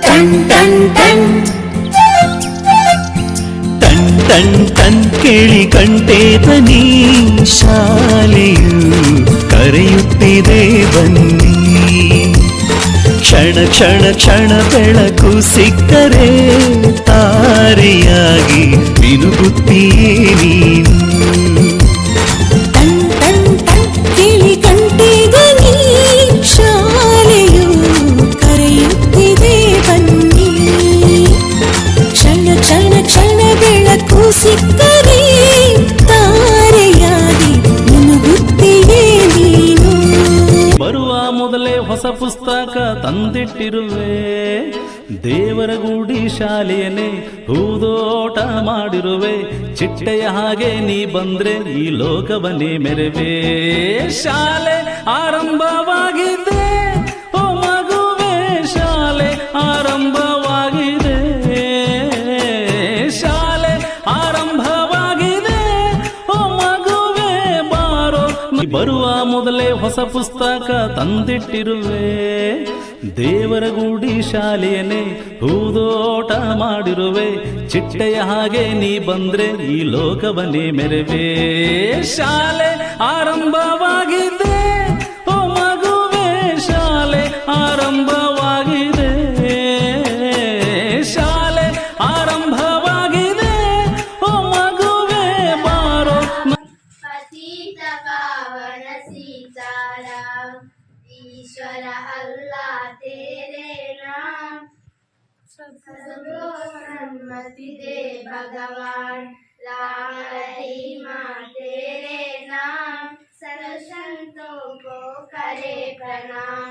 Ton टन टन टन टन टन ಕೇಳಿ ಗಂಟೆ ಧ್ವನಿ ಶಾಲೆಯು ಕರೆಯುತ್ತಿದೆ ಬನ್ನಿ ಕ್ಷಣ ಕ್ಷಣ ಕ್ಷಣ ಬೆಳಕು ಸಿಕ್ಕರೆ ತಾರೆಯಾಗಿ ಮಿನುಗುತ್ತೀಯೇ ನೀನು ಟನ್ ಟನ್ ಟನ್ ಕೇಳಿ ಗಂಟೆ ಧ್ವನಿ ಶಾಲೆಯು ಕರೆಯುತ್ತಿದೆ ಬನ್ನಿ ಕ್ಷಣ ಕ್ಷಣ ಕ್ಷಣ ಬೆಳಕು ಸಿಕ್ಕರೆ ತಾರೆಯಾಗಿ ಮಿನುಗುತ್ತೀಯೇ ನೀನು ಬರುವ ಮೊದಲೇ ಹೊಸ ಪುಸ್ತಕ ತಂದಿಟ್ಟಿರುವೆ ದೇವರ ಗುಡಿ ಶಾಲೆಯನ್ನೇ ಹೂದೋಟ ಮಾಡಿರುವೆ ಚಿಟ್ಟೆಯ ಹಾಗೆ ನೀ ಬಂದ್ರೆ ಈ ಲೋಕವನ್ನೇ ಮೆರವೆ ಶಾಲೆ ಆರಂಭವಾಗಿದೆ ಓ ಮಗುವೆ ಶಾಲೆ ಆರಂಭವಾಗಿದೆ ಶಾಲೆ ಆರಂಭವಾಗಿದೆ ಓ ಮಗುವೆ ಬಾರೋ ಬರುವ ಮೊದಲೇ ಹೊಸ ಪುಸ್ತಕ ತಂದಿಟ್ಟಿರುವೆ ದೇವರ ಗುಡಿ ಶಾಲೆಯನ್ನೇ ಹೂದೋಟ ಮಾಡಿರುವೆ ಚಿಟ್ಟೆಯ ಹಾಗೆ ನೀ ಬಂದ್ರೆ ಈ ಲೋಕವನ್ನೇ ಮೆರವೆ ಶಾಲೆ ಆರಂಭವಾಗಿದೆ ಓ ಮಗುವೆ ಶಾಲೆ ಆರಂಭವಾಗಿದೆ ಶಾಲೆ ಆರಂಭವಾಗಿದೆ ಓ ಮಗುವೆ ಬಾರೋ पतित पावन सीताराम ईश्वर अल्लाह तेरे नाम सबको सन्मति दे भगवान राम रहीमा तेरे नाम सर्व संतों को करे प्रणाम।